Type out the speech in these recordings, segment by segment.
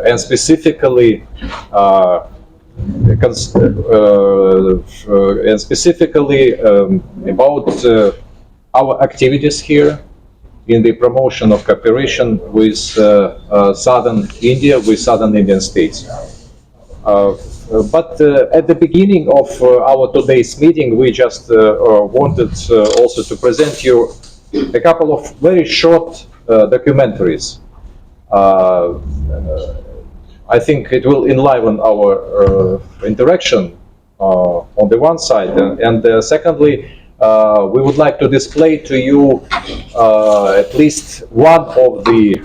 and specifically about our activities here in the promotion of cooperation with southern India, with southern Indian states. But at the beginning of our today's meeting, we just wanted also to present you a couple of very short documentaries. I think it will enliven our interaction on the one side, and secondly, we would like to display to you at least one of the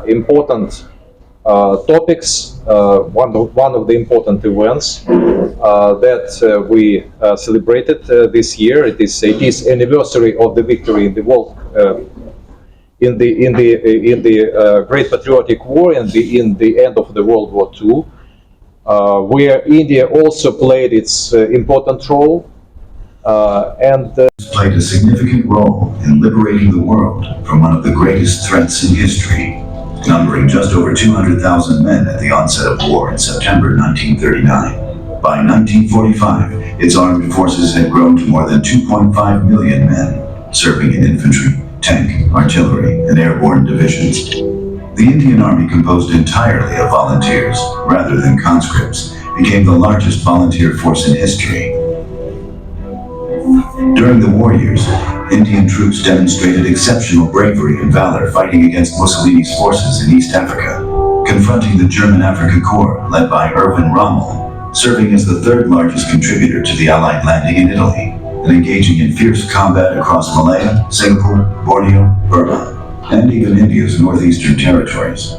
important topics, one of the important events that we celebrated this year. It is anniversary of the victory in the world in the Great Patriotic War and in the end of the World War II, where India also played its important role and played a significant role in liberating the world from one of the greatest threats in history. Numbering just over 200,000 men at the onset of war in September 1939. By 1945, its armed forces had grown to more than 2.5 million men, serving in infantry, tank, artillery, and airborne divisions. The Indian Army, composed entirely of volunteers rather than conscripts, became the largest volunteer force in history. During the war years, Indian troops demonstrated exceptional bravery and valor fighting against Mussolini's forces in East Africa, confronting the German Afrika Korps led by Erwin Rommel, serving as the third largest contributor to the Allied landing in Italy, and engaging in fierce combat across Malaya, Singapore, Borneo, Burma, and even India's northeastern territories.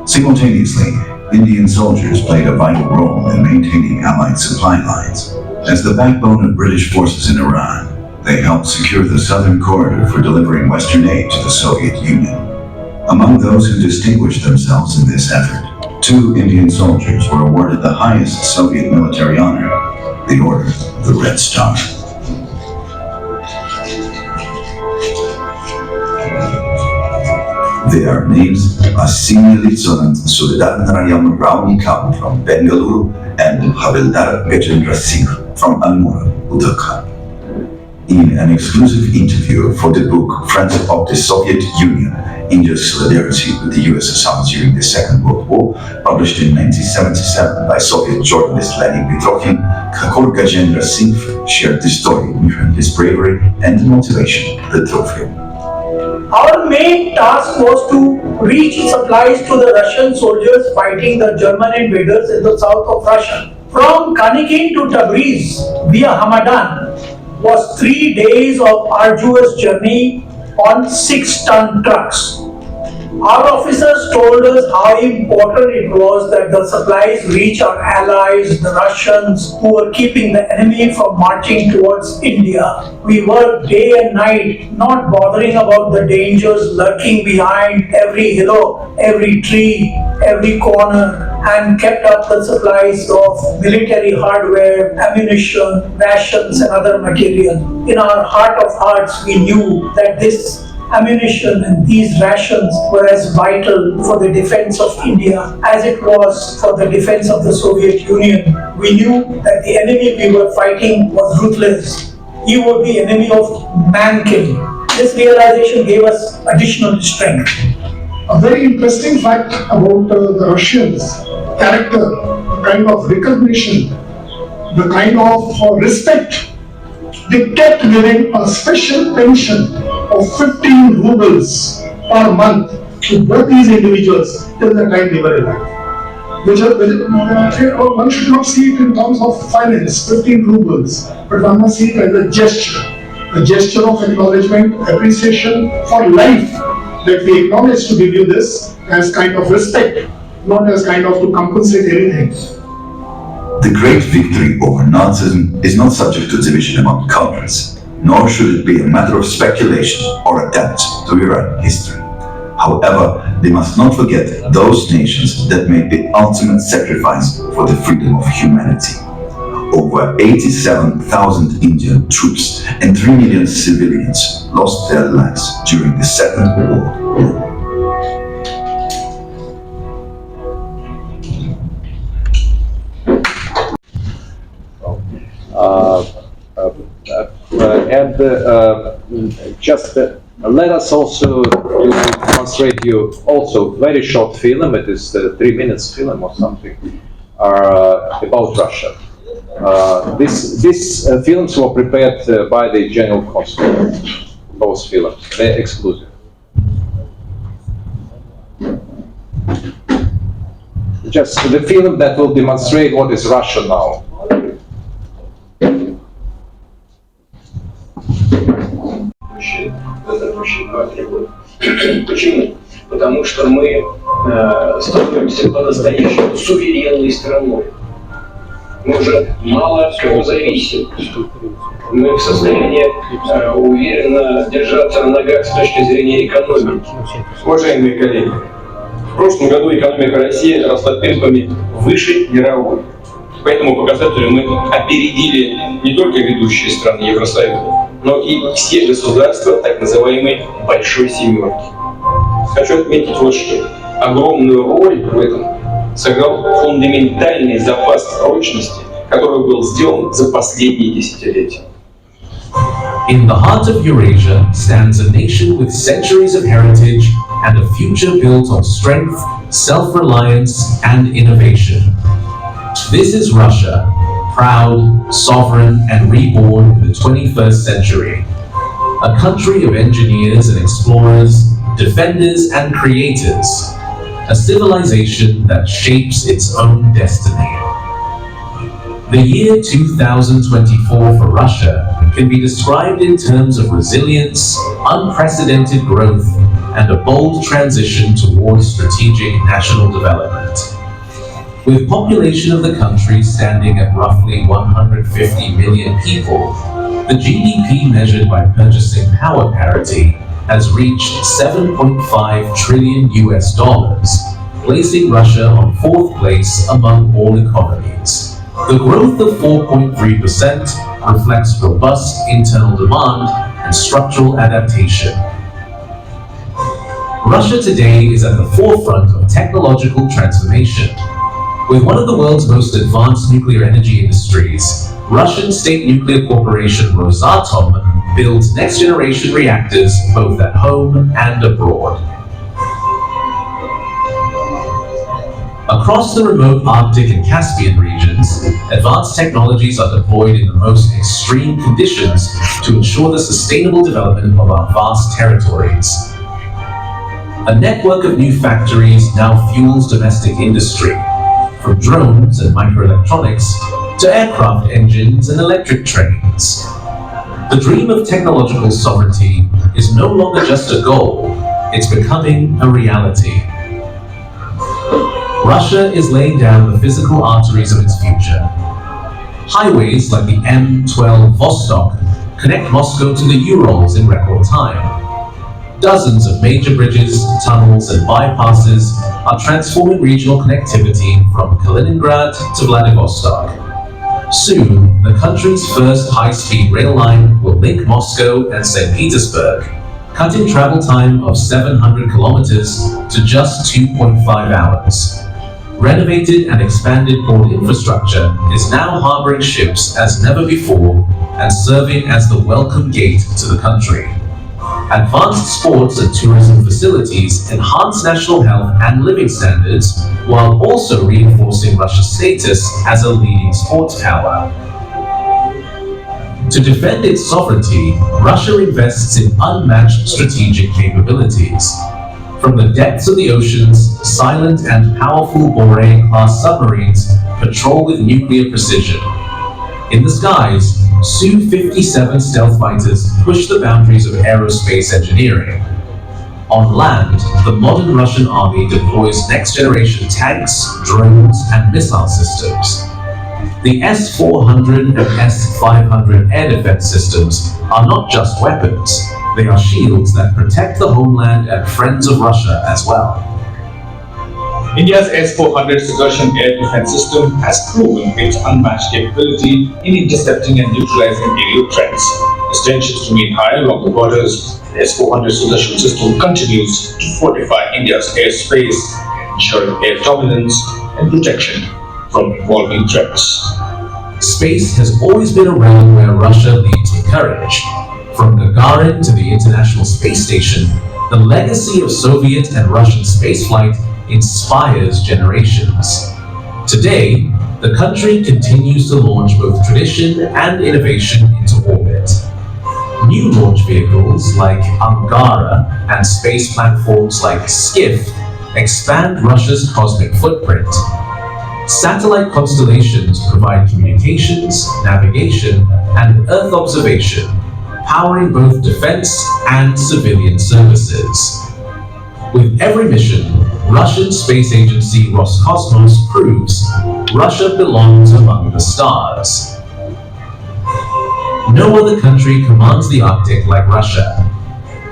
Simultaneously, Indian soldiers played a vital role in maintaining Allied supply lines. As the backbone of British forces in Iran, they helped secure the southern corridor for delivering Western aid to the Soviet Union. Among those who distinguished themselves in this effort, 2 Indian soldiers were awarded the highest Soviet military honor, the Order of the Red Star. Their names are Senior Lieutenant Suldar Narayan Rao from Bengaluru and Havildar Gajendra Singh from Almora, Uttarakhand. In an exclusive interview for the book Friends of the Soviet Union, India's Solidarity with the USSR during the Second World War, published in 1977 by Soviet journalist Leonid Petrokhin, Kakor Gajendra Singh shared the story behind his bravery and the motivation that drove him. Our main task was to reach supplies to the Russian soldiers fighting the German invaders in the south of Russia. From Kanikin to Tabriz via Hamadan was 3 days of arduous journey on 6-ton trucks. Our officers told us how important it was that the supplies reach our allies, the Russians, who were keeping the enemy from marching towards India. We worked day and night, not bothering about the dangers lurking behind every hillock, every tree, every corner, and kept up the supplies of military hardware, ammunition, rations, and other material. In our heart of hearts, we knew that this ammunition and these rations were as vital for the defense of India as it was for the defense of the Soviet Union. We knew that the enemy we were fighting was ruthless. He was the enemy of mankind. This realization gave us additional strength. A very interesting fact about the Russians' character, the kind of recognition, the kind of respect, they kept giving a special pension of 15 rubles per month to both these individuals till the time they were alive. One should not see it in terms of finance, 15 rubles, but one must see it as a gesture of acknowledgement, appreciation for life, that we acknowledge to give you this as kind of respect, not as kind of to compensate anything. The great victory over Nazism is not subject to division among countries, nor should it be a matter of speculation or attempt to rewrite history. However, they must not forget those nations that made the ultimate sacrifice for the freedom of humanity. Over 87,000 Indian troops and 3 million civilians lost their lives during the Second World War. And just let us also demonstrate you also very short film. It is 3 minutes film or something about Russia. These films were prepared by the General Consul. Those films, they're exclusive. Just the film that will demonstrate what is Russia now. Почему? Потому что мы становимся по-настоящему суверенной страной. Мы уже мало от кого зависим. Мы в состоянии уверенно держаться на ногах с точки зрения экономики. Уважаемые коллеги, в прошлом году экономика России росла темпами выше мировой. По этому показателю мы опередили не только ведущие страны Евросоюза, но и все государства так называемой «большой семерки». Хочу отметить вот что. Огромную роль в этом сыграл фундаментальный запас прочности, который был сделан за последние десятилетия. In the heart of Eurasia stands a nation with centuries of heritage and a future built on strength, self-reliance, and innovation. This is Russia, proud, sovereign, and reborn in the 21st century. A country of engineers and explorers, defenders and creators. A civilization that shapes its own destiny. The year 2024 for Russia can be described in terms of resilience, unprecedented growth, and a bold transition towards strategic national development. With population of the country standing at roughly 150 million people, the GDP measured by purchasing power parity has reached 7.5 trillion US dollars, placing Russia on fourth place among all economies. The growth of 4.3% reflects robust internal demand and structural adaptation. Russia today is at the forefront of technological transformation. With one of the world's most advanced nuclear energy industries, Russian state nuclear corporation Rosatom builds next-generation reactors both at home and abroad. Across the remote Arctic and Caspian regions, advanced technologies are deployed in the most extreme conditions to ensure the sustainable development of our vast territories. A network of new factories now fuels domestic industry, from drones and microelectronics to aircraft engines and electric trains. The dream of technological sovereignty is no longer just a goal, it's becoming a reality. Russia is laying down the physical arteries of its future. Highways like the M12 Vostok connect Moscow to the Urals in record time. Dozens of major bridges, tunnels, and bypasses are transforming regional connectivity from Kaliningrad to Vladivostok. Soon, the country's first high-speed rail line will link Moscow and St. Petersburg, cutting travel time of 700 kilometers to just 2.5 hours. Renovated and expanded port infrastructure is now harboring ships as never before and serving as the welcome gate to the country. Advanced sports and tourism facilities enhance national health and living standards while also reinforcing Russia's status as a leading sports power. To defend its sovereignty, Russia invests in unmatched strategic capabilities. From the depths of the oceans, silent and powerful Borei-class submarines patrol with nuclear precision. In the skies, Su-57 stealth fighters push the boundaries of aerospace engineering. On land, the modern Russian army deploys next-generation tanks, drones, and missile systems. The S-400 and S-500 air defense systems are not just weapons, they are shields that protect the homeland and friends of Russia as well. India's S-400 Sudarshan air defense system has proven its unmatched capability in intercepting and neutralizing aerial threats. As tensions remain high along the borders, the S-400 Sudarshan system continues to fortify India's airspace, ensuring air dominance and protection from evolving threats. Space has always been a realm where Russia leads with courage. From Gagarin to the International Space Station, the legacy of Soviet and Russian spaceflight inspires generations. Today, the country continues to launch both tradition and innovation into orbit. New launch vehicles like Angara and space platforms like Skiff expand Russia's cosmic footprint. Satellite constellations provide communications, navigation, and Earth observation, powering both defense and civilian services. With every mission, Russian space agency Roscosmos proves Russia belongs among the stars. No other country commands the Arctic like Russia.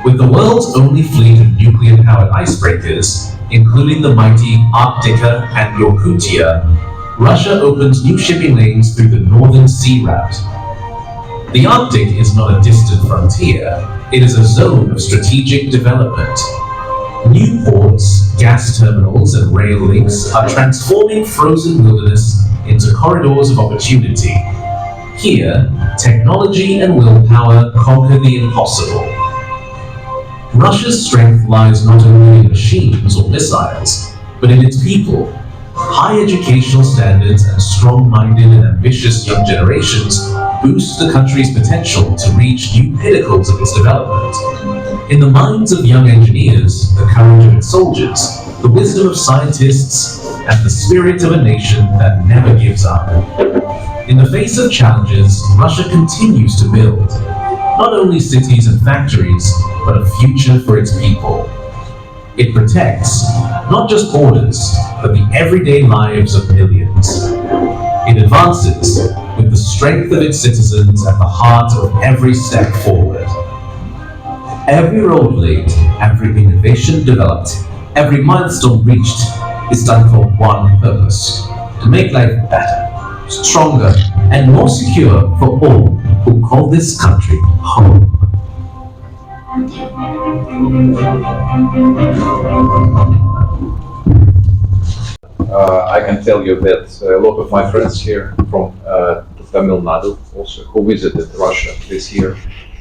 With the world's only fleet of nuclear-powered icebreakers, including the mighty Arktika and Yakutia, Russia opens new shipping lanes through the Northern Sea Route. The Arctic is not a distant frontier, it is a zone of strategic development. New ports, gas terminals, and rail links are transforming frozen wilderness into corridors of opportunity. Here, technology and willpower conquer the impossible. Russia's strength lies not only in machines or missiles, but in its people. High educational standards and strong-minded and ambitious young generations boost the country's potential to reach new pinnacles of its development. In the minds of young engineers, the courage of its soldiers, the wisdom of scientists, and the spirit of a nation that never gives up. In the face of challenges, Russia continues to build, not only cities and factories, but a future for its people. It protects, not just borders, but the everyday lives of millions. It advances, with the strength of its citizens at the heart of every step forward. Every road laid, every innovation developed, every milestone reached is done for one purpose: to make life better, stronger, and more secure for all who call this country home. I can tell you that a lot of my friends here from Tamil Nadu, also who visited Russia this year,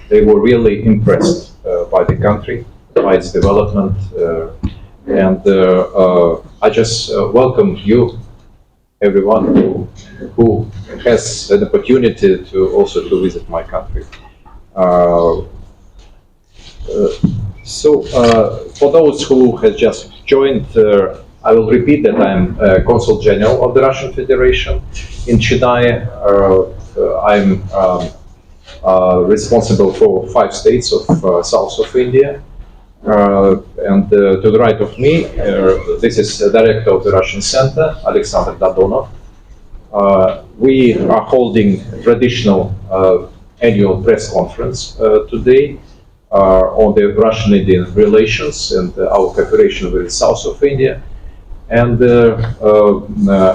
they were really impressed by the country, by its development, and I just welcome you, everyone who has an opportunity to also to visit my country. So, for those who have just joined, I will repeat that I'm Consul General of the Russian Federation in Chennai. I'm responsible for 5 states of south of India. And to the right of me, this is the director of the Russian Center, Alexander Dadonov. We are holding traditional annual press conference today on the Russian-Indian relations and our cooperation with the south of India. And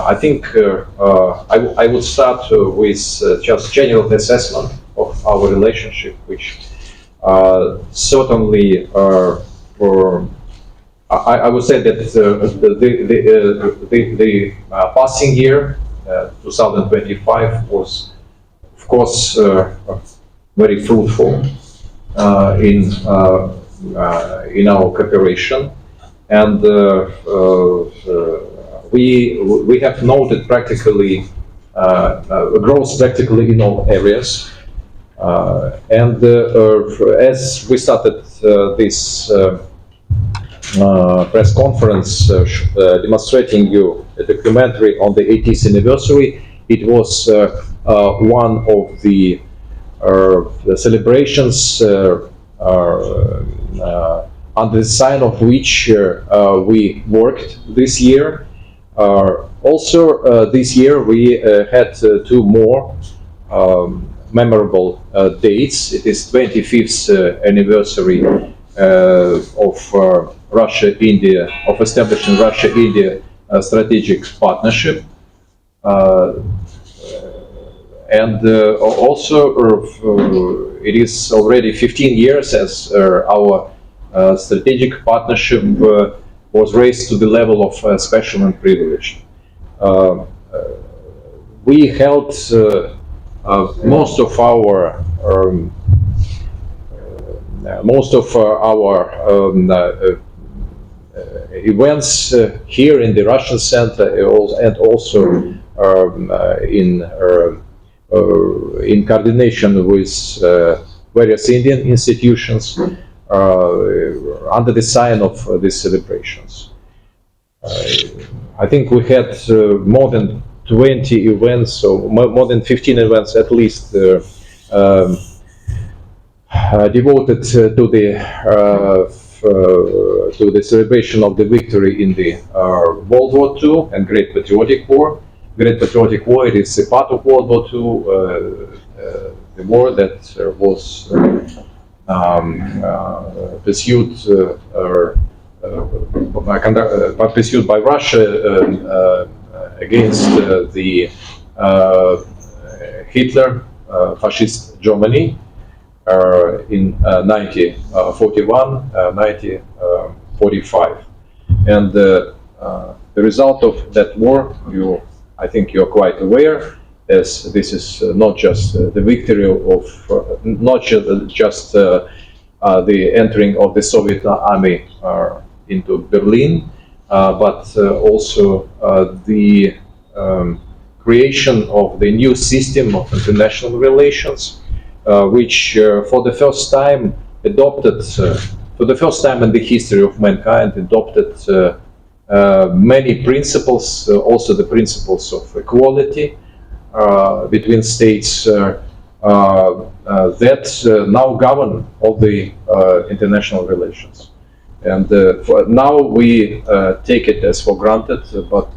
I think I would start with just general assessment of our relationship, which certainly I would say that the passing year, 2025, was, of course, very fruitful in our cooperation, and we have noted practically growth practically in all areas. And as we started this press conference demonstrating you a documentary on the 80th anniversary, it was one of the celebrations under the sign of which we worked this year. Also, this year we had 2 more memorable dates. It is 25th anniversary of Russia-India, of establishing Russia-India strategic partnership. And also it is already 15 years as our strategic partnership was raised to the level of special and privileged. We held most of our most of our events here in the Russian center and also in coordination with various Indian institutions under the sign of these celebrations. I think we had more than 20 events, or more than 15 events at least, devoted to the celebration of the victory in the World War II and Great Patriotic War. Great Patriotic War, it is a part of World War II, the war that was pursued by Russia against the Hitler fascist Germany in 1941, 1945. And the result of that war, I think you're quite aware, as this is not just the victory of, not just the entering of the Soviet army into Berlin, but also the creation of the new system of international relations, which for the first time adopted, for the first time in the history of mankind, adopted many principles, also the principles of equality between states that now govern all the international relations. And now we take it as for granted, but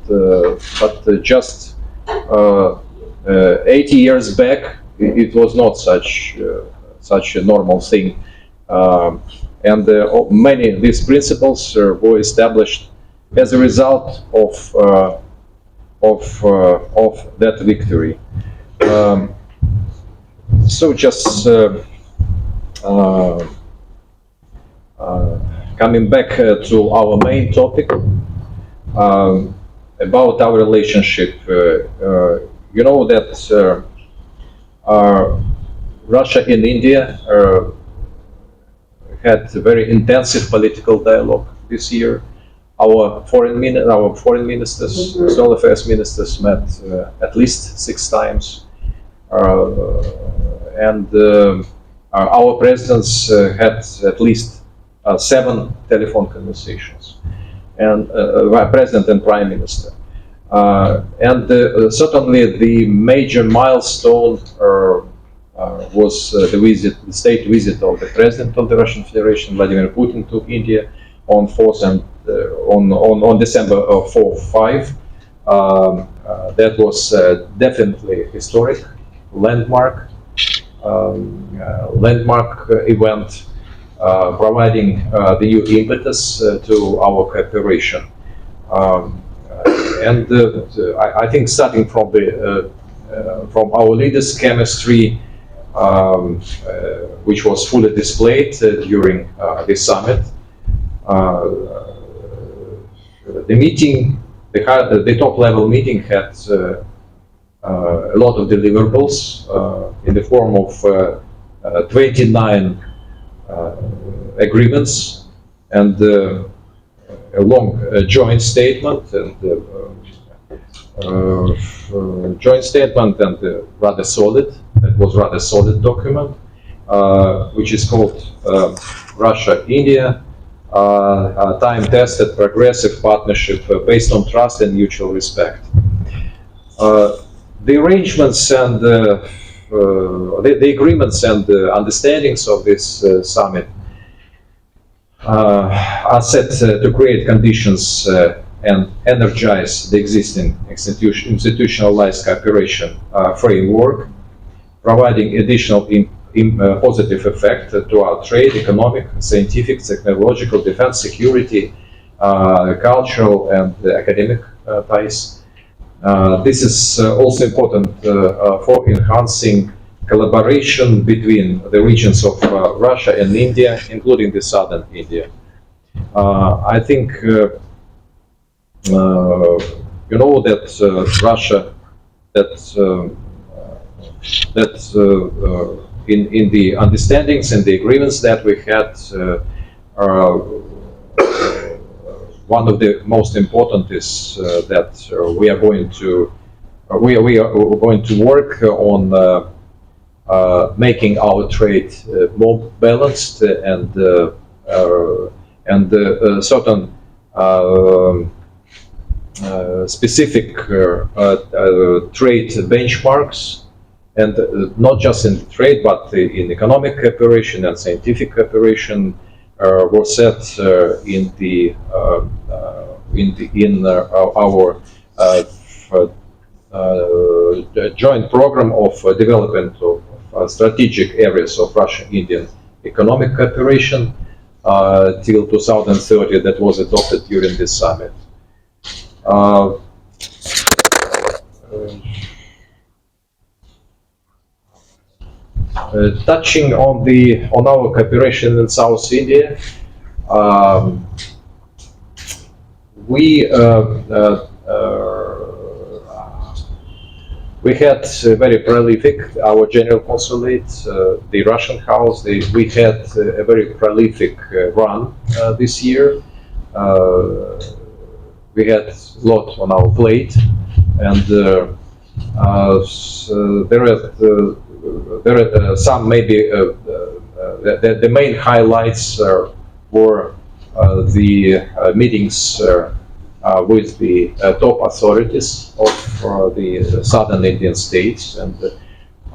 just 80 years back, it was not such a normal thing. And many of these principles were established as a result of that victory. So just coming back to our main topic about our relationship, you know that Russia and India had a very intensive political dialogue this year. Our foreign ministers, external affairs ministers met at least 6 times, and our presidents had at least 7 telephone conversations, and president and prime minister. And certainly the major milestone was the state visit of the president of the Russian Federation, Vladimir Putin, to India on 4th and on December 4-5. That was definitely a historic landmark event, providing the new impetus to our cooperation. And I think starting from our leaders' chemistry, which was fully displayed during this summit. The meeting, the top-level meeting, had a lot of deliverables in the form of 29 agreements and a long joint statement and rather solid. It was rather solid document, which is called Russia-India. Time-tested, progressive partnership based on trust and mutual respect. The arrangements and the agreements and the understandings of this summit are set to create conditions and energize the existing institutionalized cooperation framework, providing additional positive effect to our trade, economic, scientific, technological, defense, security, cultural, and academic ties. This is also important for enhancing collaboration between the regions of Russia and India, including the southern India. I think you know that Russia, that in the understandings and the agreements that we had, one of the most important is that we are going to work on making our trade more balanced and certain specific trade benchmarks, and not just in trade but in economic cooperation and scientific cooperation were set in our joint program of development of strategic areas of Russian-Indian economic cooperation till 2030 that was adopted during this summit. Touching on our cooperation in South India, we had very prolific, our general consulate, the Russian house, we had a very prolific run this year. We had a lot on our plate, and so there are some maybe the main highlights were the meetings with the top authorities of the southern Indian states, and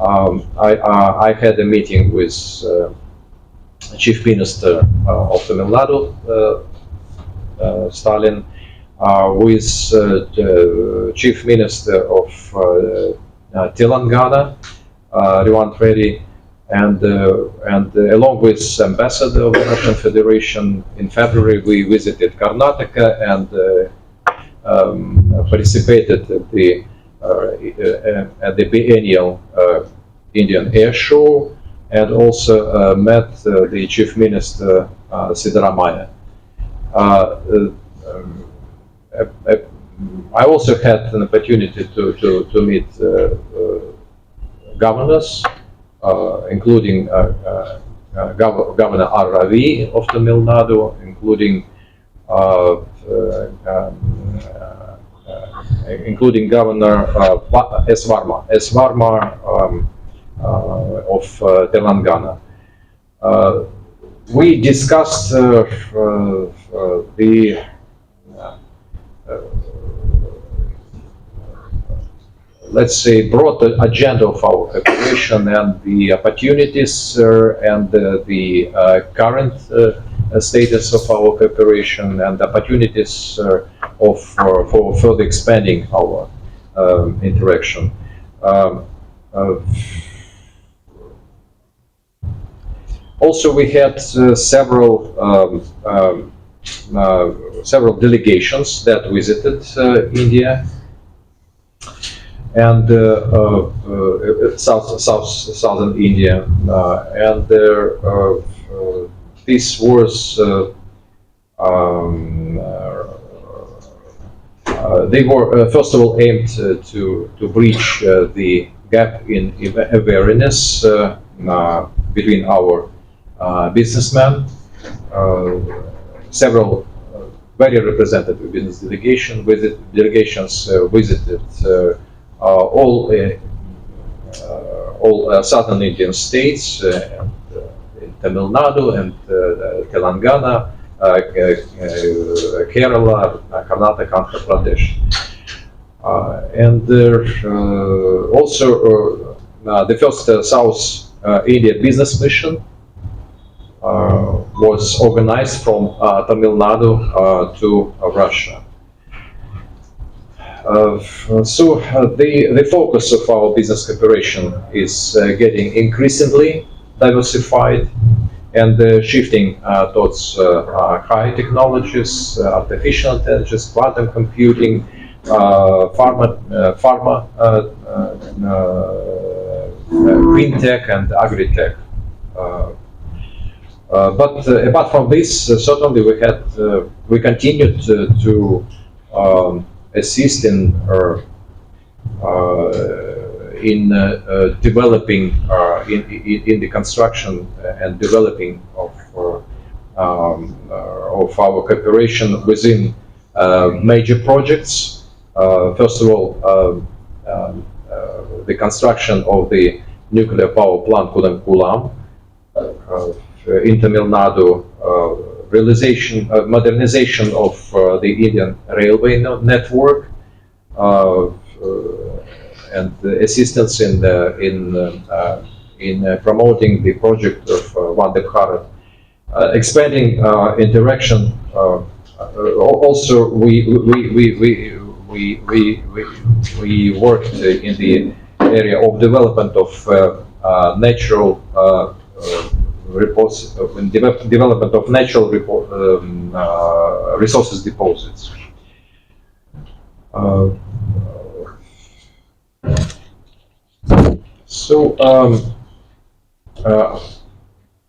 I had a meeting with Chief Minister of Tamil Nadu, Stalin, with Chief Minister of Telangana, Rewant Reddy, and along with Ambassador of the Russian Federation in February, we visited Karnataka and participated at the biennial Indian Air Show, and also met the Chief Minister Siddaramaiah. I also had an opportunity to meet governors, including Governor R. Ravi of Tamil Nadu, including Governor S. Varma of Telangana. We discussed the let's say broad agenda of our cooperation and the opportunities and the current status of our cooperation and opportunities for further expanding our interaction. Also, we had several delegations that visited India and southern India, and this was they were first of all aimed to bridge the gap in awareness between our businessmen. Several very representative business delegations visited all southern Indian states, Tamil Nadu and Telangana, Kerala, Karnataka, Andhra Pradesh, and also the first South India business mission was organized from Tamil Nadu to Russia. So the focus of our business cooperation is getting increasingly diversified and shifting towards high technologies, artificial intelligence, quantum computing, pharma, fintech, and agritech. But apart from this, certainly we continued to assist in in developing, in the construction and developing of our cooperation within major projects. First of all, the construction of the nuclear power plant Kudankulam in Tamil Nadu, modernization of the Indian railway network, and assistance in promoting the project of Vande Bharat, expanding interaction. Also, we worked in the area of development of natural development of natural resources deposits.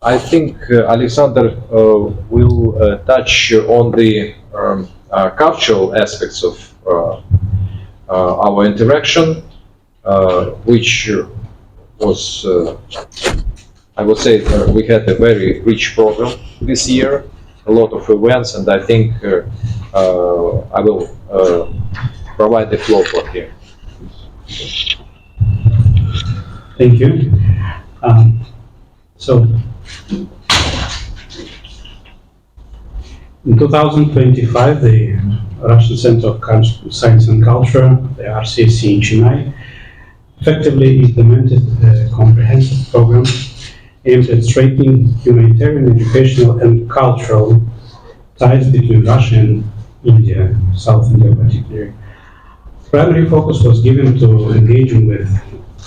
I think Alexander will touch on the cultural aspects of our interaction, which was, I would say, we had a very rich program this year, a lot of events, and I think I will provide the floor for here. Thank you. So, in 2025, the Russian Center of Science and Culture, the RCSC in Chennai, effectively implemented a comprehensive program aimed at strengthening humanitarian, educational, and cultural ties between Russia and India, South India particularly. Primary focus was given to engaging with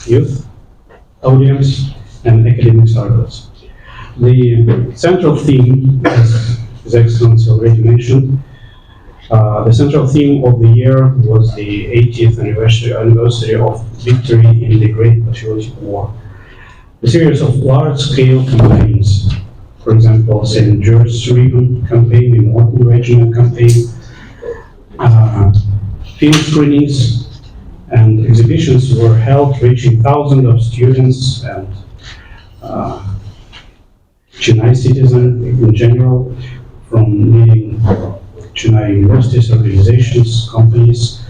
youth, audience, and academic circles. The central theme, as His Excellency already mentioned, the central theme of the year was the 80th anniversary of victory in the Great Patriotic War. A series of large-scale campaigns, for example, St. George's Ribbon campaign, Immortal Regiment campaign, film screenings and exhibitions were held, reaching thousands of students and Chennai citizens in general, from leading Chennai universities, organizations, companies.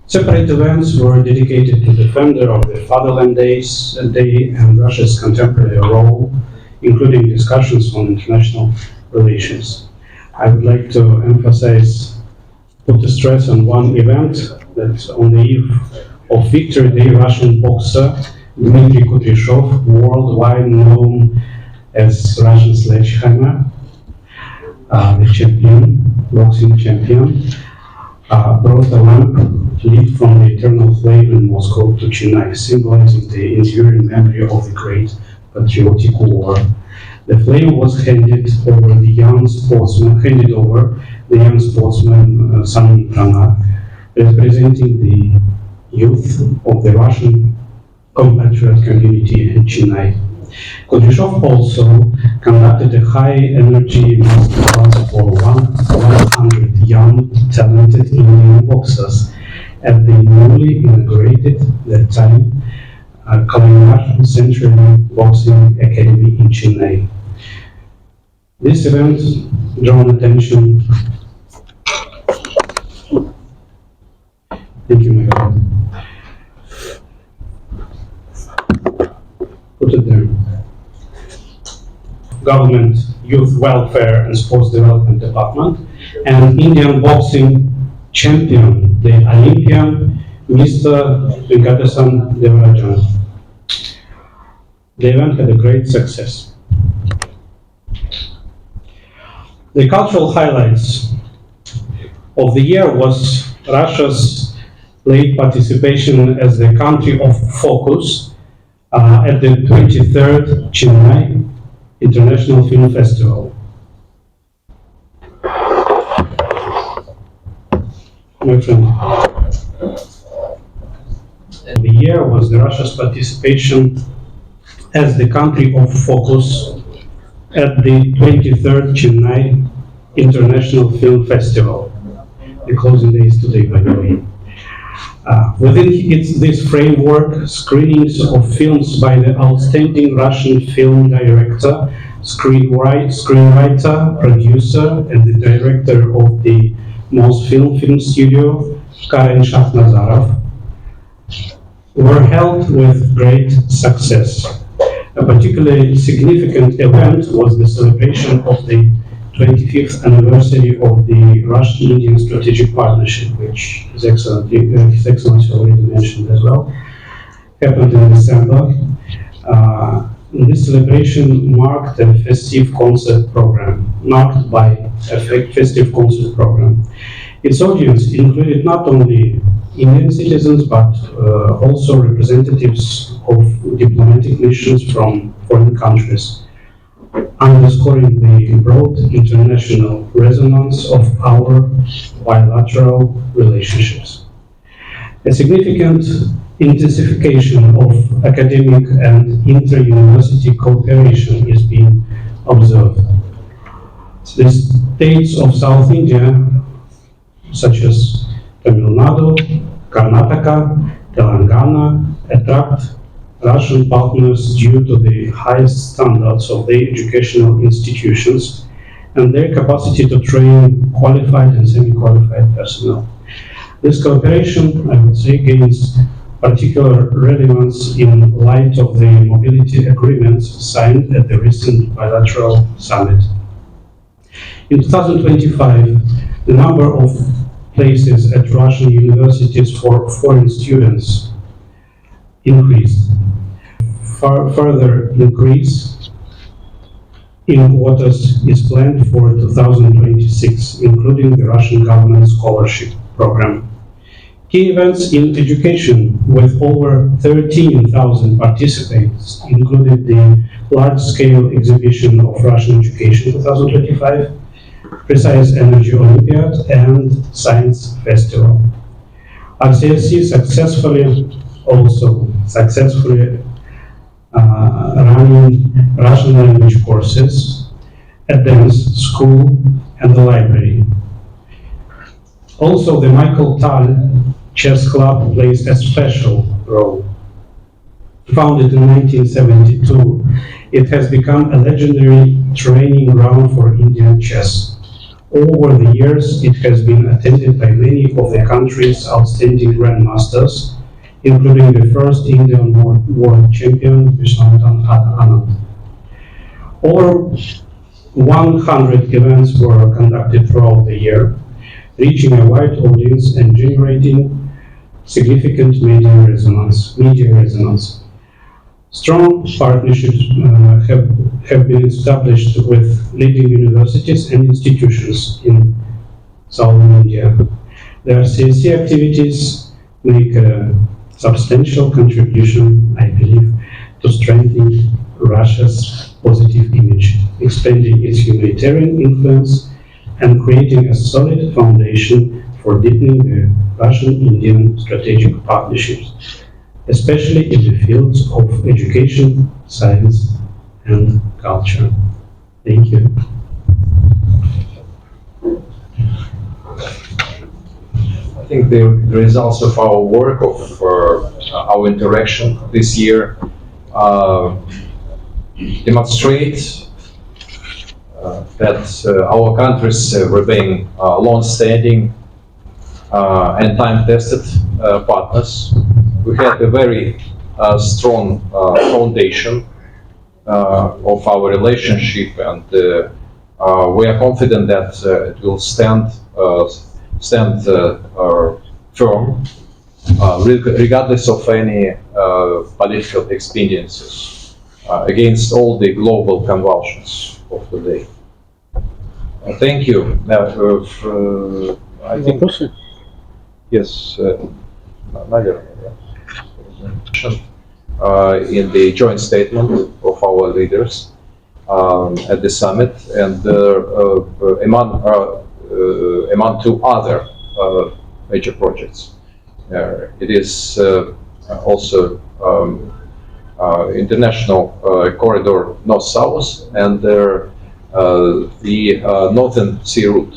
Separate events were dedicated to the defender of the Fatherland Day and Russia's contemporary role, including discussions on international relations. I would like to put the stress on one event that on the eve of Victory Day, Russian boxer Dmitry Kudryashov, worldwide known as Russian Sledgehammer, the boxing champion, brought a lamp lit from the eternal flame in Moscow to Chennai, symbolizing the enduring memory of the Great Patriotic War. The flame was handed over the young sportsman, San Prana, representing the youth of the Russian compatriot community in Chennai. Kudryashov also conducted a high-energy masterclass for 100 young, talented Indian boxers at the newly inaugurated, that time, Kalyanar Central Boxing Academy in Chennai. This event drew attention. Thank you, my God. Put it there. Government Youth Welfare and Sports Development Department, and Indian boxing champion, the Olympian Mr. Venkatasan Devarajan. The event had a great success. The cultural highlights of the year was Russia's late participation as the country of focus at the 23rd Chennai International Film Festival. My friend. The year was Russia's participation as the country of focus at the 23rd Chennai International Film Festival. The closing day is today, by the way. Within this framework, screenings of films by the outstanding Russian film director, screenwriter, producer, and the director of the Mosfilm film studio, Karen Shakhnazarov, were held with great success. A particularly significant event was the celebration of the 25th anniversary of the Russian-Indian Strategic Partnership, which His Excellency already mentioned as well, happened in December. This celebration marked a festive concert program, marked by a festive concert program. Its audience included not only Indian citizens, but also representatives of diplomatic missions from foreign countries, underscoring the broad international resonance of our bilateral relationships. A significant intensification of academic and inter-university cooperation is being observed. The states of South India, such as Tamil Nadu, Karnataka, Telangana, attract Russian partners due to the highest standards of their educational institutions and their capacity to train qualified and semi-qualified personnel. This cooperation, I would say, gains particular relevance in light of the mobility agreements signed at the recent bilateral summit. In 2025, the number of places at Russian universities for foreign students increased. Further increase in quotas is planned for 2026, including the Russian government scholarship program. Key events in education with over 13,000 participants included the large-scale exhibition of Russian education 2025, Precise Energy Olympiad, and Science Festival. RCSC successfully running Russian language courses, a dance school, and a library. Also, the Michael Tal Chess Club plays a special role. Founded in 1972, it has become a legendary training ground for Indian chess. Over the years, it has been attended by many of the country's outstanding grandmasters, including the first Indian world champion, Viswanathan Anand. Over 100 events were conducted throughout the year, reaching a wide audience and generating significant media resonance. Strong partnerships have been established with leading universities and institutions in Southern India. The RCSC activities make a substantial contribution, I believe, to strengthening Russia's positive image, expanding its humanitarian influence, and creating a solid foundation for deepening the Russian-Indian strategic partnerships, especially in the fields of education, science, and culture. Thank you. I think the results of our work, of our interaction this year, demonstrate that our countries remain long-standing and time-tested partners. We have a very strong foundation of our relationship, and we are confident that it will stand firm, regardless of any political expediencies, against all the global convulsions of today. Thank you. I think, yes, Nadia, in the joint statement of our leaders at the summit, and among two other major projects. It is also international corridor north-south and the Northern Sea route.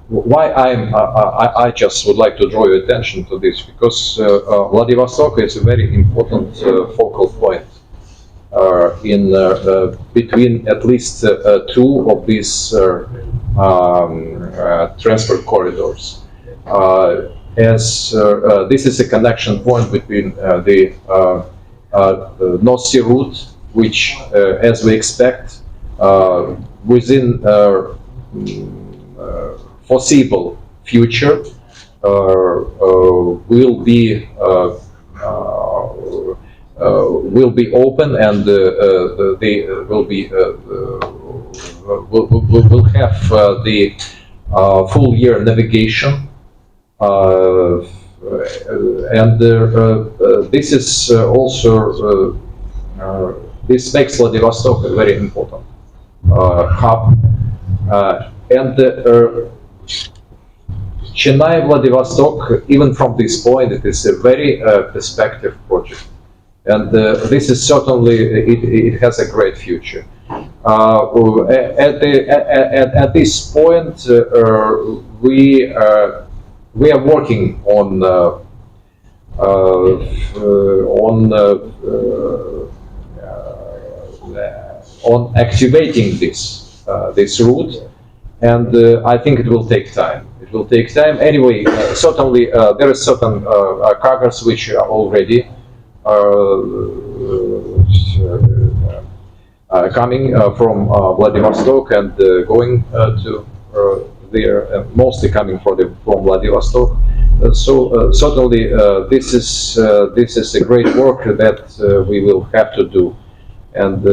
why I just would like to draw your attention to this, because Vladivostok is a very important focal point in between at least two of these transport corridors. As this is a connection point between the North Sea route, which, as we expect, within foreseeable future will be open, and they will have the full year navigation, and this is also this makes Vladivostok a very important hub, and Chennai Vladivostok, even from this point, it is a very perspective project, and this is certainly it has a great future. At this point, we are working on activating this route, and I think it will take time. It will take time. Anyway, certainly there are certain cargoes which are already coming from Vladivostok and going to there, mostly coming from Vladivostok. So certainly this is a great work that we will have to do, and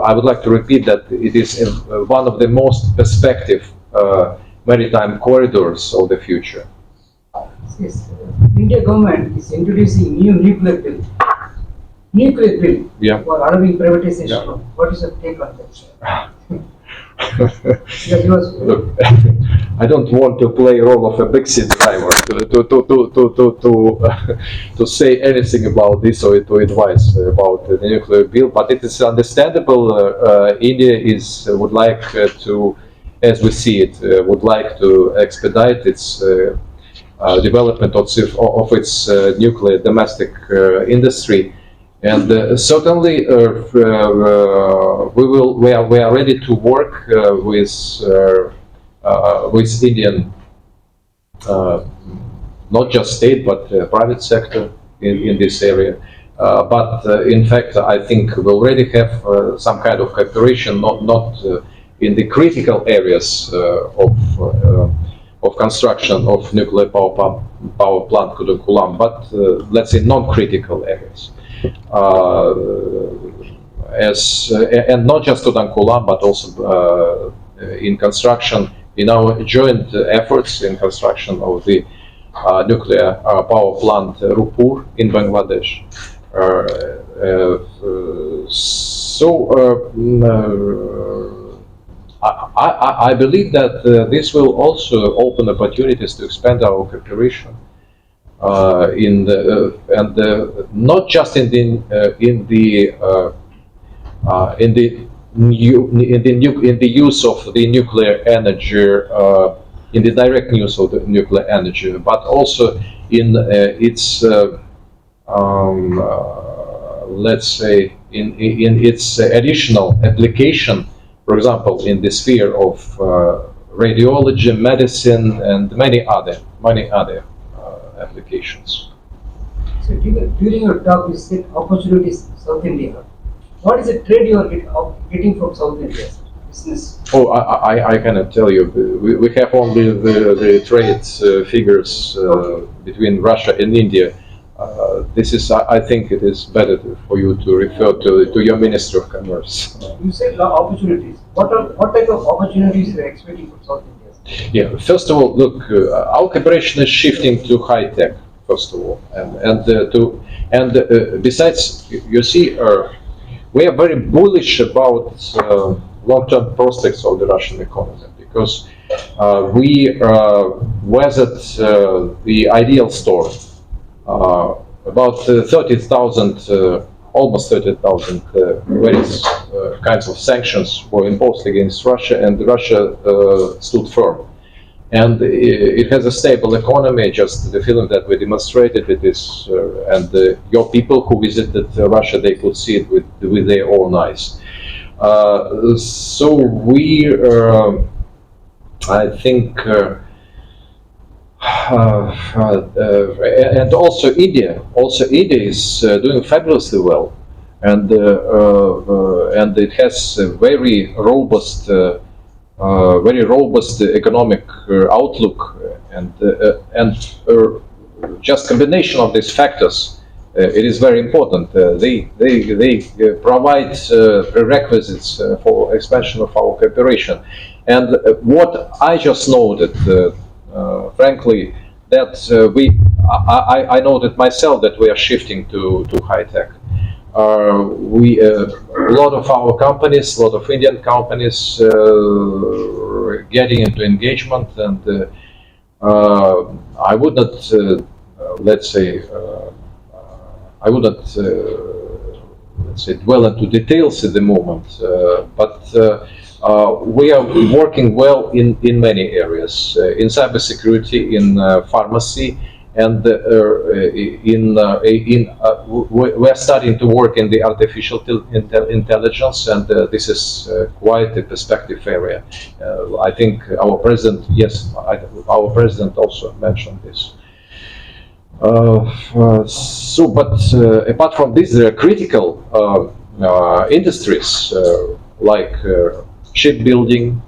I would like to repeat that it is one of the most perspective maritime corridors of the future. Yes, India government is introducing new nuclear bill. Yeah. For allowing privatization. Yeah. What is your take on that? Look, I don't want to play a role of a backseat driver to say anything about this or to advise about the nuclear bill, but it is understandable. India would like to, as we see it, would like to expedite its development of its nuclear domestic industry. And certainly, we are ready to work with Indian, not just state but private sector in this area. But in fact, I think we already have some kind of cooperation, not in the critical areas of construction of nuclear power plant Kudankulam, but let's say non-critical areas. And not just Kudankulam, but also in construction, in our joint efforts in construction of the nuclear power plant Rupur in Bangladesh. I believe that this will also open opportunities to expand our cooperation. Not just in the use of the nuclear energy, in the direct use of the nuclear energy, but also in its let's say in its additional application, for example, in the sphere of radiology, medicine, and many other applications. So during your talk, you said opportunities in South India. What is the trade you are getting from South India? Business? Oh, I cannot tell you. We have only the trade figures between Russia and India. This is, I think, it is better for you to refer to your Ministry of Commerce. You said opportunities. What type of opportunities you are expecting from South India? Yeah, first of all, look, our cooperation is shifting to high tech. First of all, and besides, you see, we are very bullish about long-term prospects of the Russian economy, because we weathered the ideal storm. About 30,000, almost 30,000 very kinds of sanctions were imposed against Russia, and Russia stood firm. And it has a stable economy. Just the feeling that we demonstrated it is, and your people who visited Russia, they could see it with their own eyes. So we, I think, and also India. Also India is doing fabulously well, and it has a very robust economic outlook, and just combination of these factors. It is very important. They provide prerequisites for expansion of our cooperation. And what I just noted, frankly, that I noted myself that we are shifting to high tech. A lot of our companies, a lot of Indian companies, getting into engagement, and I would not, let's say, I would not, let's say, dwell into details at the moment, but we are working well in many areas, in cybersecurity, in pharmacy, and we're starting to work in the artificial intelligence, and this is quite a perspective area. I think our president, our president also mentioned this. But apart from this, there are critical industries like shipbuilding,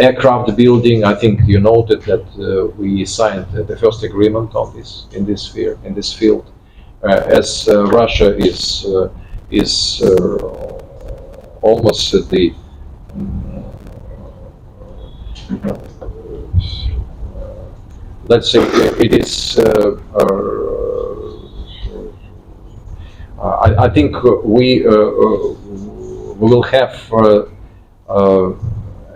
aircraft building. I think you noted that we signed the first agreement on this in this field, as Russia is almost at the let's say it is. I think we will have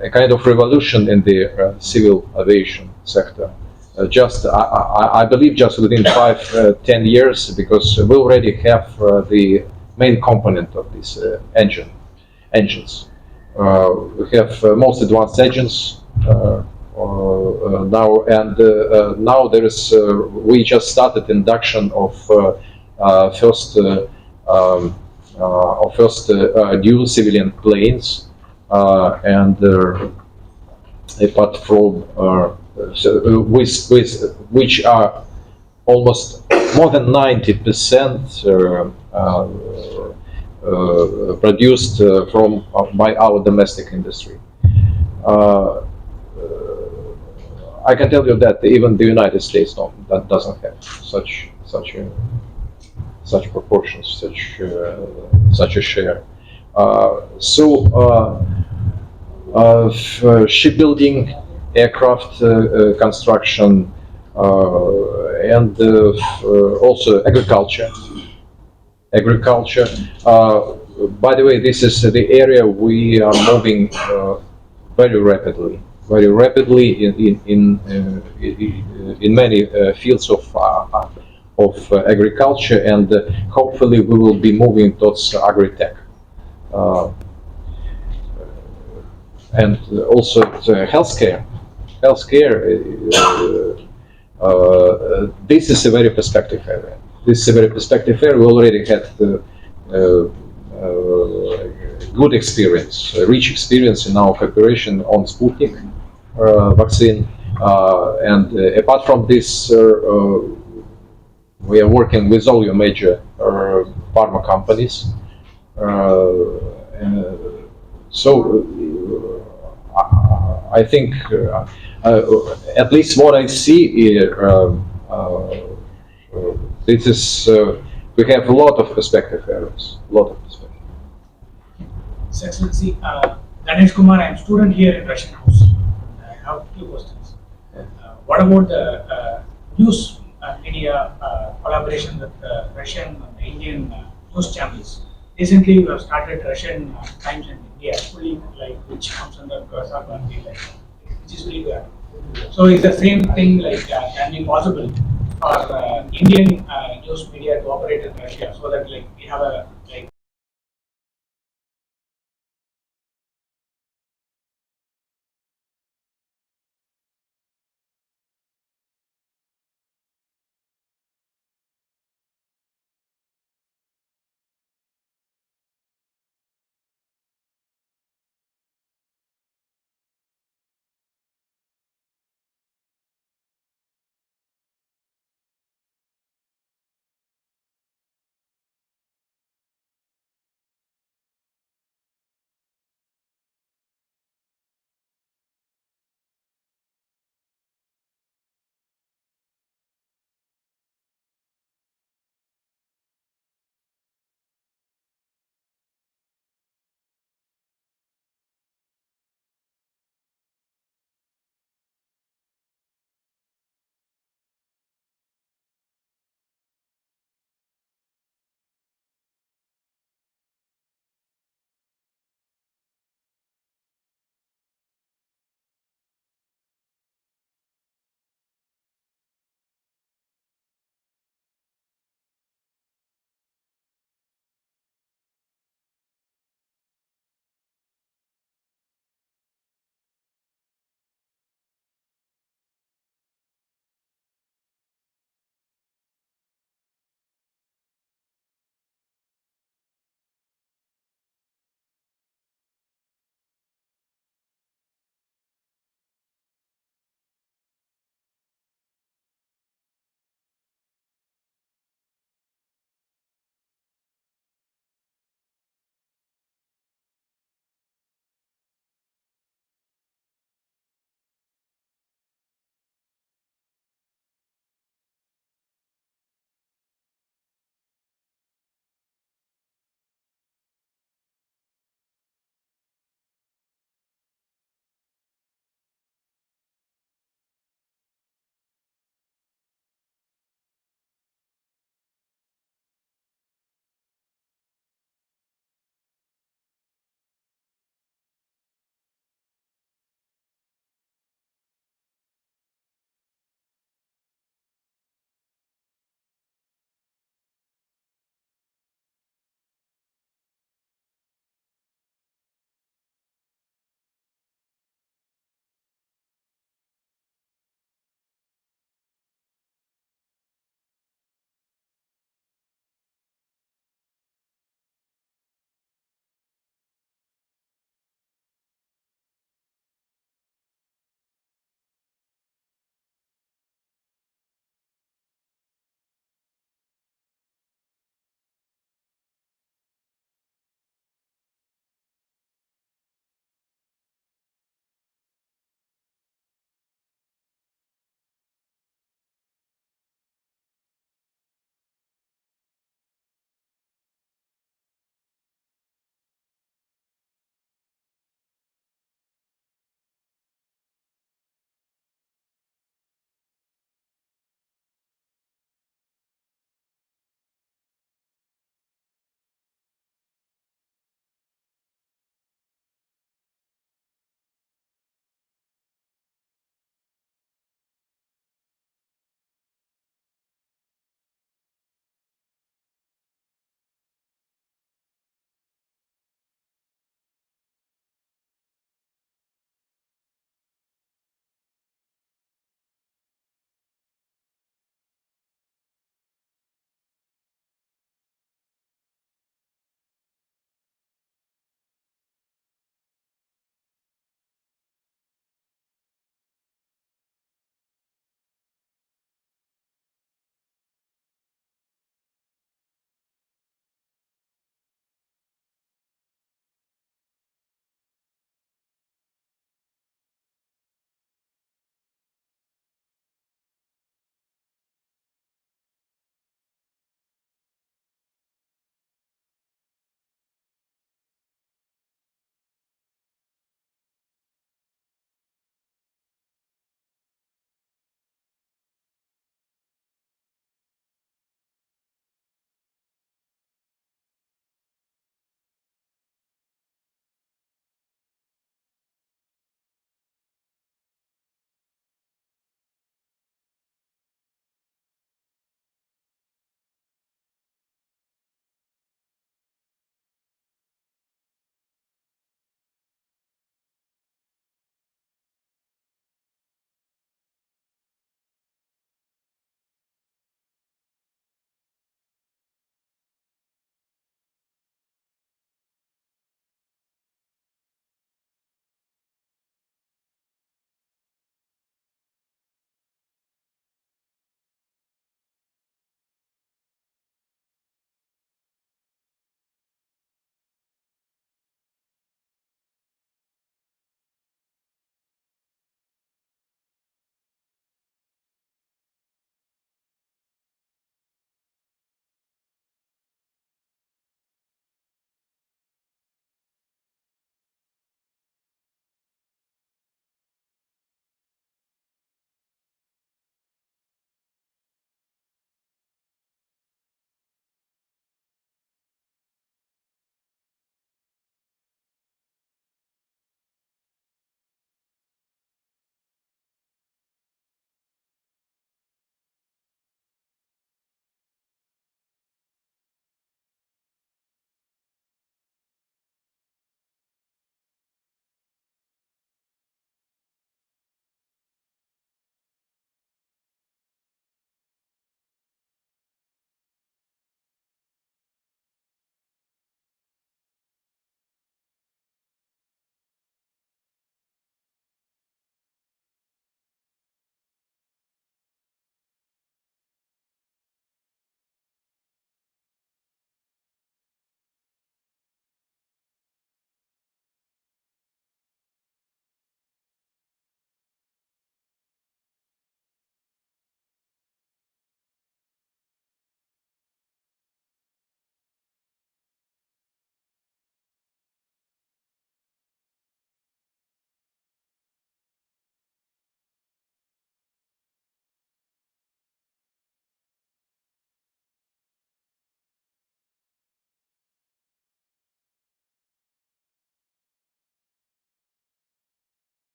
a kind of revolution in the civil aviation sector. I believe just within 5-10 years, because we already have the main component of this engines. We have most advanced engines now, and now there is. We just started induction of first dual civilian planes, and apart from which are almost more than 90% produced by our domestic industry. I can tell you that even the United States doesn't have such proportions, such a share. Shipbuilding, aircraft construction, and also agriculture. By the way, this is the area we are moving very rapidly in many fields of agriculture, and hopefully we will be moving towards agritech. And also healthcare. This is a very perspective area. We already had good experience, rich experience in our cooperation on Sputnik vaccine. And apart from this, we are working with all your major pharma companies. I think, at least what I see here, this is we have a lot of perspective areas. His Excellency, Ganesh Kumar, I am student here in Russian House. I have two questions. What about the news media collaboration with Russian and Indian news channels? Recently, we have started Russian Times in India, fully which comes under Khodzhaev, which is very good. So, is the same thing can be possible for Indian news media to operate in Russia, so that we have a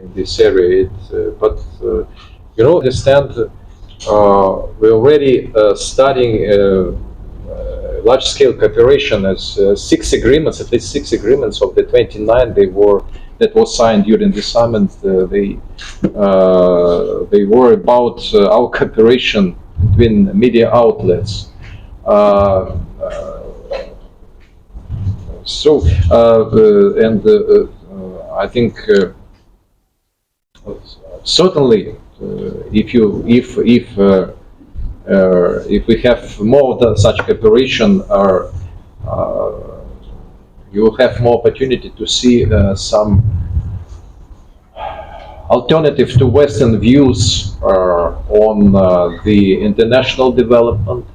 in this area. But understand, we're already studying large-scale cooperation as six agreements, at least 6 agreements of the 29 that was signed during the summit. They were about our cooperation between media outlets. I think certainly if we have more such cooperation, you will have more opportunity to see some alternative to Western views on the international development,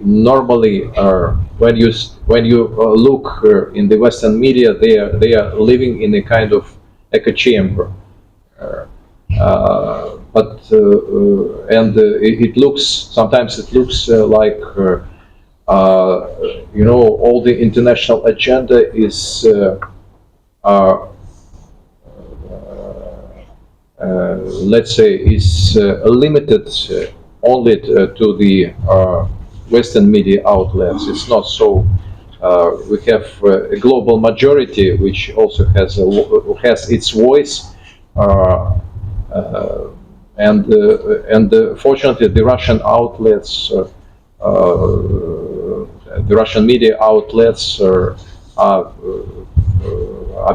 normally when you look in the Western media, they are living in a kind of echo chamber. It looks sometimes like all the international agenda is let's say is limited only to the Western media outlets. It's not so. We have a global majority which also has its voice, fortunately the Russian outlets, the Russian media outlets are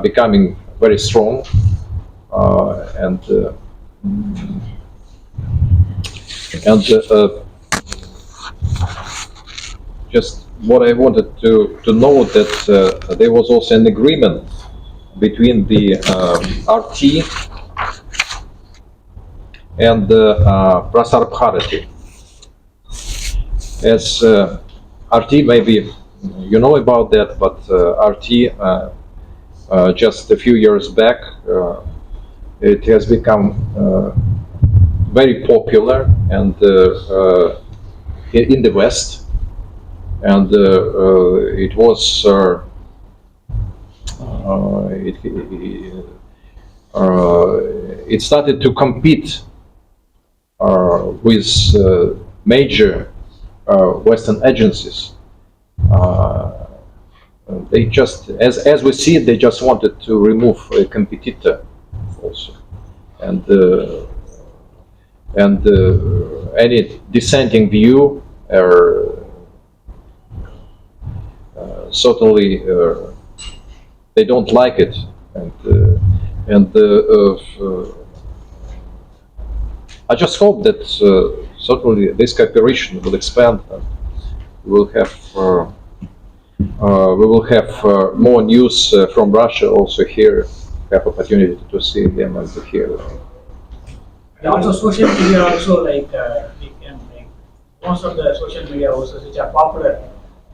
becoming very strong, just what I wanted to note that there was also an agreement between the RT and Prasar Bharati. As RT, maybe you know about that, but RT just a few years back, it has become very popular and in the West. And it was it started to compete with major Western agencies. They just, as we see it, they just wanted to remove a competitor also, and any dissenting view certainly they don't like it, I just hope that certainly this cooperation will expand, and we will have more news from Russia also here, have opportunity to see them and to hear them. And also social media also, like we can, like most of the social media also which are popular,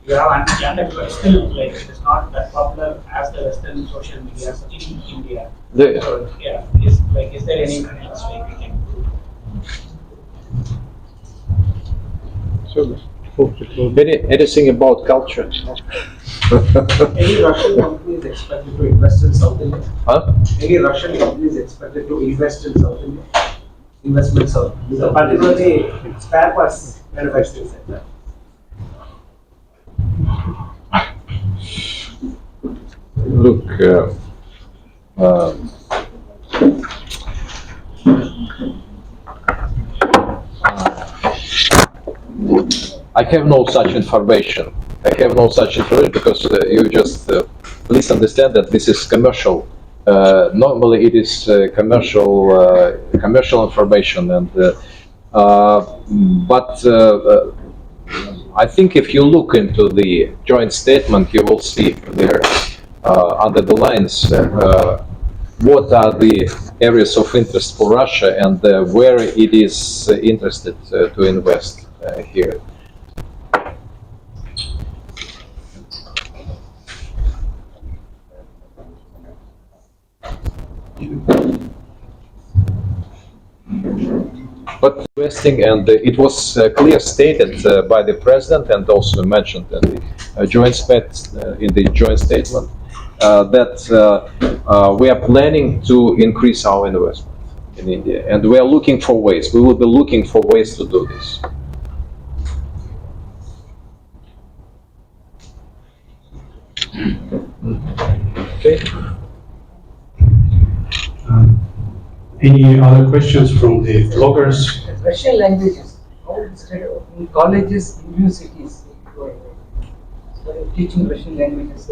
you have understand, but still like it is not that popular as the Western social media in India. So yeah, is there any else like we can do? So, anything about culture? Any Russian companies expected to invest in South India? Huh? Any Russian companies expected to invest in South India? Investments of, particularly spare parts manufacturing sector. Look, I have no such information. Because you just please understand that this is commercial. Normally, it is commercial information, and but I think if you look into the joint statement, you will see there under the lines what are the areas of interest for Russia and where it is interested to invest here. But investing, and it was clear stated by the president and also mentioned in the joint statement that we are planning to increase our investment in India, and we are looking for ways. We will be looking for ways to do this. Okay. Any other questions from the bloggers? Russian languages, how instead of in colleges, universities, teaching Russian languages?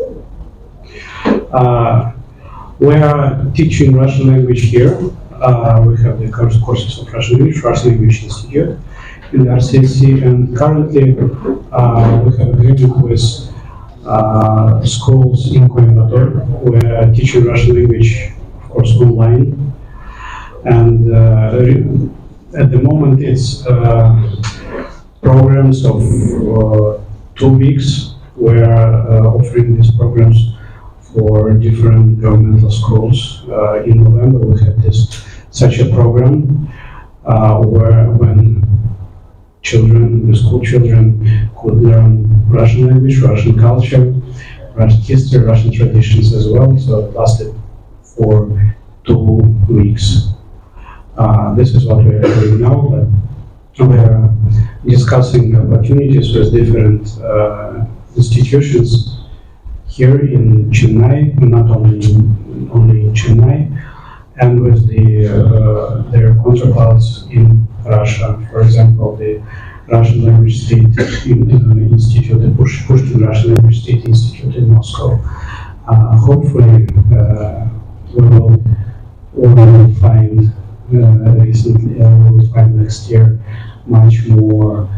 We are teaching Russian language here. We have the courses of Russian Language Institute in the RCSC, and currently we have agreement with schools in Coimbatore. We are teaching Russian language, of course, online. And at the moment it's programs of 2 weeks. We are offering these programs for different governmental schools. In November we had such a program where when the school children could learn Russian language, Russian culture, Russian history, Russian traditions as well. So it lasted for 2 weeks. This is what we are doing now, but we are discussing opportunities with different institutions here in Chennai, not only in Chennai, and with their counterparts in Russia. For example, the Russian Language State Institute, the Pushkin Russian Language State Institute in Moscow. Hopefully, we will find recently, we will find next year much more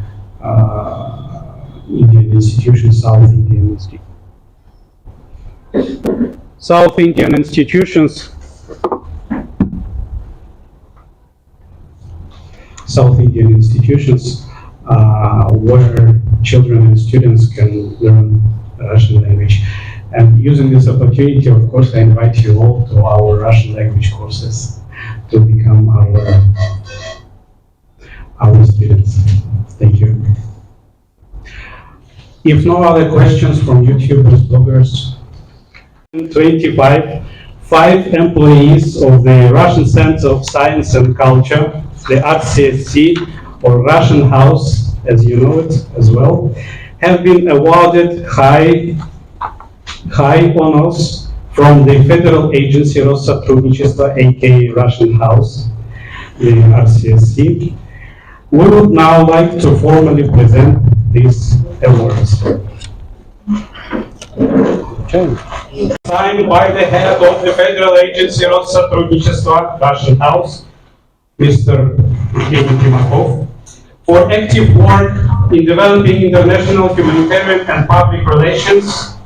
Indian institutions, South Indian institutions. South Indian institutions where children and students can learn Russian language. And using this opportunity, of course, I invite you all to our Russian language courses to become our students. Thank you. If no other questions from YouTubers, bloggers, 5 employees of the Russian Center of Science and Culture, the RCSC, or Russian House, as you know it as well, have been awarded high honors from the federal agency Rossотрудничество, aka Russian House, the RCSC. We would now like to formally present these awards. Okay. Signed by the head of the federal agency Rossотрудничество, Russian House, Mr. Evgeny Primakov, for active work in developing international humanitarian and public relations.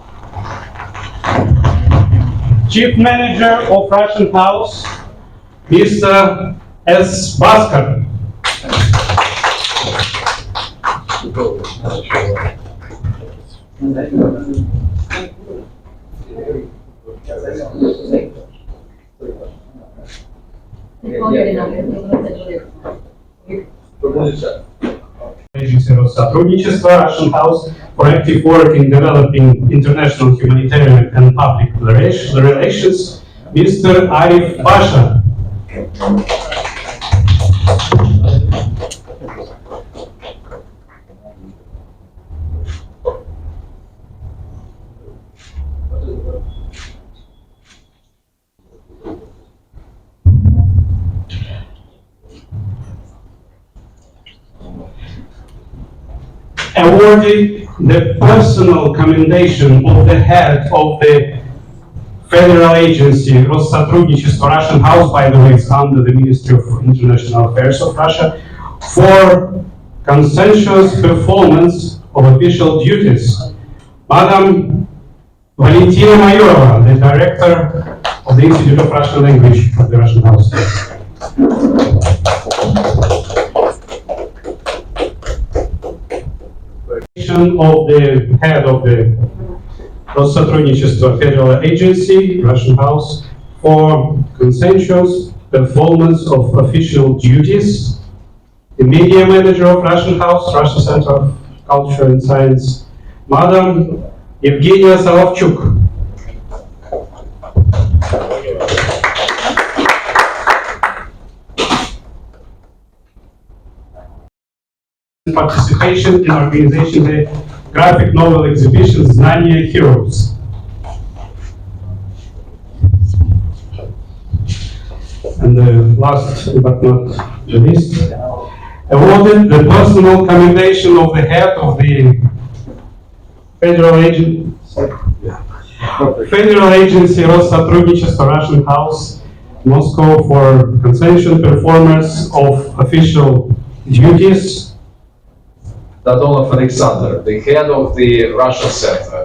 Chief Manager of Russian House, Mr. S. Baskar. Сотрудничество, Russian House, for active work in developing international humanitarian and public relations, Mr. Arif Pasha. Awarded the personal commendation of the head of the federal agency Rossотрудничество, Russian House, by the way, it's under the Ministry of International Affairs of Russia, for conscientious performance of official duties. Madam Valentina Mayorova, the director of the Institute of Russian Language of the Russian House. Of the head of the Rossотрудничество Federal Agency, Russian House, for conscientious performance of official duties. The media manager of Russian House, Russian Center of Culture and Science, Madam Evgenia Solovchuk. Participation in organization the graphic novel exhibition Znania Heroes. And the last but not the least, awarded the personal commendation of the head of the Federal Agency Россотрудничества Russian House, Moscow, for conscientious performance of official duties. Dadonov Alexander, the head of the Russian Center